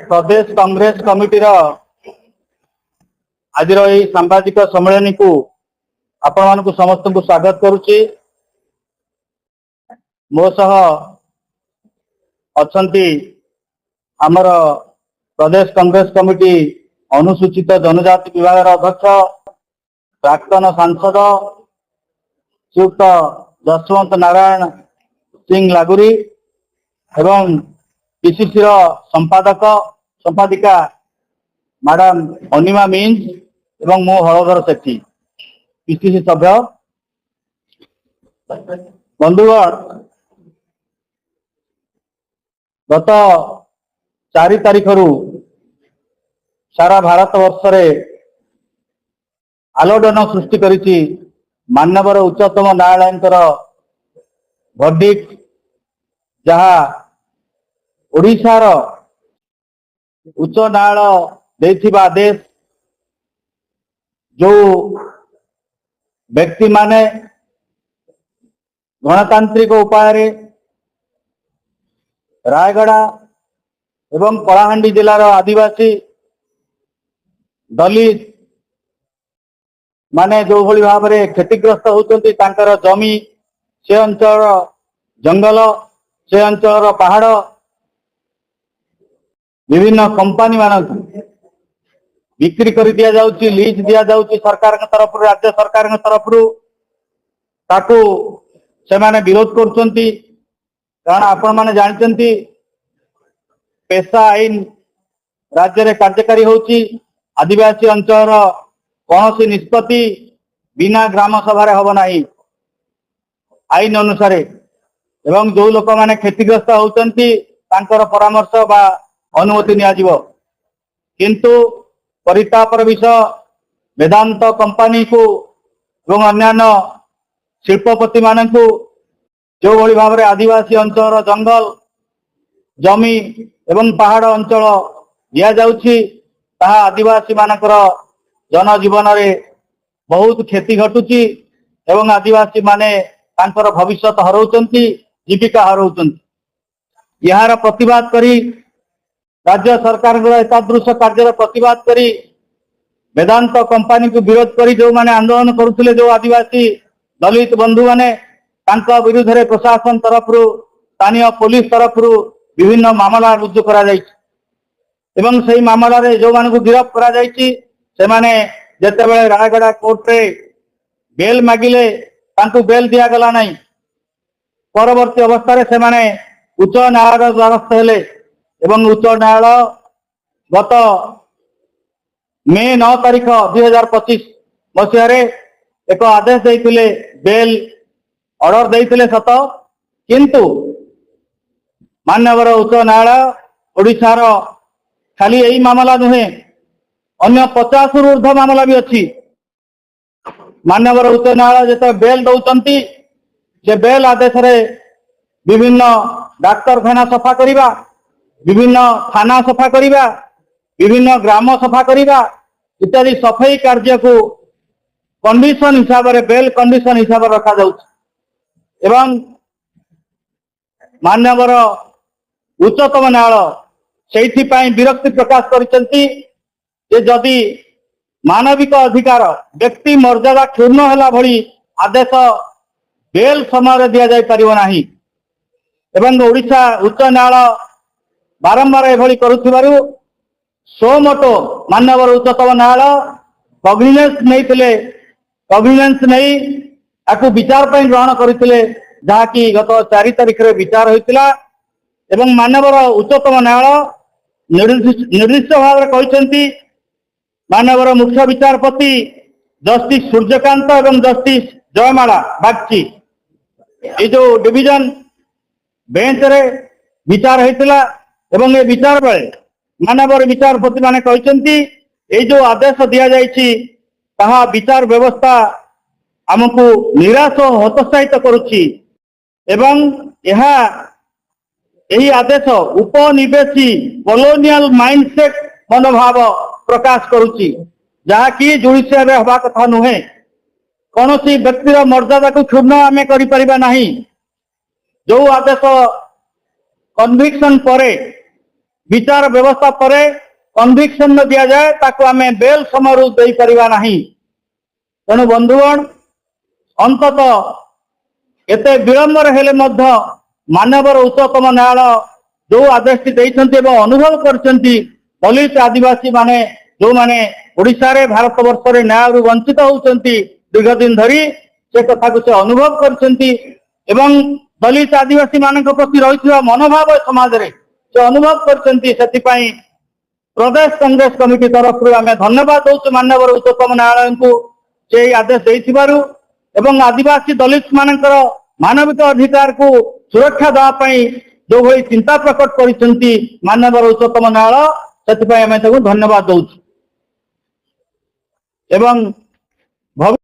प्रदेश Congress committee आज सांबादिक सम्मेलन को आपण मान समस्त को स्वागत करुच्ची। मो सह अच्छंती आमर प्रदेश कांग्रेस कमिटी अनुसूचित जनजाति विभाग अध्यक्ष प्राक्तन सांसद श्रीयुक्त जसवंत नारायण सिंह लागुरी एवं पीसीसी संपादिका मैडम अनिमा मीन्स एवं मो हलधर सेठी पीसीसी सभ्य। बंधुगण, गत 4 तारीख सारा भारत वर्ष रे आलोड़न सृष्टि करिछि माननीय उच्चतम न्यायालय वर्डिक्ट, जहा ओडिशार उच्च न्यायालय देथिबा आदेश जो व्यक्ति माने गणतांत्रिक उपाय रायगड़ा एवं कलाहांडी जिलार आदिवासी दलित माने जो भली भाव में क्षतिग्रस्त होती जमी से अंचल जंगल से अंचल पहाड़ विभिन्न कंपनी मान बिक्री कर दिया जाउची, लीज दिया जाउची सरकार के तरफ राज्य सरकार के तरफ ताकू से माने विरोध करछंती। कारण आपण माने जानछंती पेशा आईन राज्य रे कार्यकारी होउची। आदिवासी अंचल कौन निष्पत्ति बिना ग्राम सभा रे हबो नाही आईन अनुसार एवं जो लोक माने क्षतिग्रस्त होउचंती तांकर परामर्श बा अनुमति नियाजिवो। किंतु परितापर विषय वेदांत कंपनी को एवं अन्यान्य शिल्पपति मान को जो भली भाव में आदिवासी अंचल जंगल जमी एवं पहाड़ अंचल दिया जाउछि, ताहा आदिवासी मानकर जनजीवन रे बहुत क्षति घटुची एवं आदिवासी माने तांकर भविष्य हरौचंती, जीविका हरौचंती। यार प्रतिवाद करी राज्य सरकार एतादृश कार्य प्रतिवाद करी वेदांत कंपनी को विरोध करी जो माने आंदोलन करुथिले, जो आदिवासी दलित बंधु माने तांका विरुद्ध रे प्रशासन तरफ स्थानीय पुलिस तरफ विभिन्न मामला रुजु करा जायछि एवं सही मामला रे जो मान को गिरफ्त करा जायछि से माने जेते बेले रायगड़ा कोर्ट रे बेल मागिले तांको बेल दिया गला नहीं। परवर्ती अवस्था रे से माने उच्च न्यायालय द्वारस्थ हेले एवं उच्च न्यायालय गत मे 9 तारीख 2025 मसीह एक आदेश देइथिले, बेल ऑर्डर देइथिले सत, किंतु माननीय उच्च न्यायालय ओडिशार खाली यही मामला नुहे अन्य 50 रु ऊर्ध्व मामला भी अच्छी। माननीय उच्च न्यायालय जो बेल दौरान से बेल आदेश रे विभिन्न डाक्तरखाना सफा करिबा, विभिन्न थाना सफा करिबा, विभिन्न ग्राम सफा करिबा इत्यादि सफाई कार्य को कंडीशन हिसाब रे बेल कंडीशन हिसाब रखा जाउछि एवं माननीय उच्चतम न्यायालय सेठी पई विरक्ति प्रकाश करिसंती जे जदि मानविक अधिकार व्यक्ति मर्यादा क्षुण्ण होला भली आदेश बेल समय दिया जाय परिबो नाही एवं ओडिशा उच्च न्यायालय बारंबार एभली करुथिबारु सोमोटो माननीय उच्चतम न्यायालय कॉग्निजेंस नहीं आपको विचार पर ग्रहण करथिले, जहाँकि गत 4 तारीख रे विचार होइतिला एवं माननीय उच्चतम न्यायालय निर्दिष्ट भाव में कहिसंती माननीय मुख्य विचारपति जस्टिस सूर्यकांत एवं जस्टिस जयमाला बागची ये जो डिवीजन बेंच रे विचार होइतिला एवं ये विचार बेले माननीय विचारपति माने कहिसंती ये जो आदेश दिया जायछि ताहा विचार व्यवस्था आमको निराश हतोत्साहित करुछि एवं यही आदेश उपनिवेशी कॉलोनियल माइंडसेट मनोभाव प्रकाश करुछि, जहाँकि जुडिशियल रे हवा कथा नुहे। कौन सी व्यक्तिर मर्यादा को क्षुण्ण आमे करि परिबा नाही। जो आदेश कन्विक्शन परे विचार व्यवस्था पर कन्विक्शन दि जाए ताको आमे बेल समय दे परिबा नहीं। तेणु बंधुगण अंततः एते विलंबर हेले मध्य मानवर उच्चतम न्यायालय जो आदेश देइछन्ति एवं अनुभव करछन्ति दलित आदिवासी माने जो माने ओडिशा रे भारत वर्ष रे न्याय रु वंचित होउछन्ति दीर्घ दिन धरी से कथा को से अनुभव करछन्ति एवं दलित आदिवासी मानक प्रति रहिଥିବା मनोभाव समाज रे से अनुभव करछन्ति। सेति पई प्रदेश कांग्रेस कमिटी तरफ रु आमे धन्यवाद दउछु माननीय उच्चतम न्यायालय को से आदेश देइथिबारु एवं आदिवासी दलित मानकर मानविक अधिकार को सुरक्षा देवा पई जो भई चिंता प्रकट करिसंती माननीय उच्चतम न्यायालय सेति पई आमे ताको धन्यवाद दउछु एवं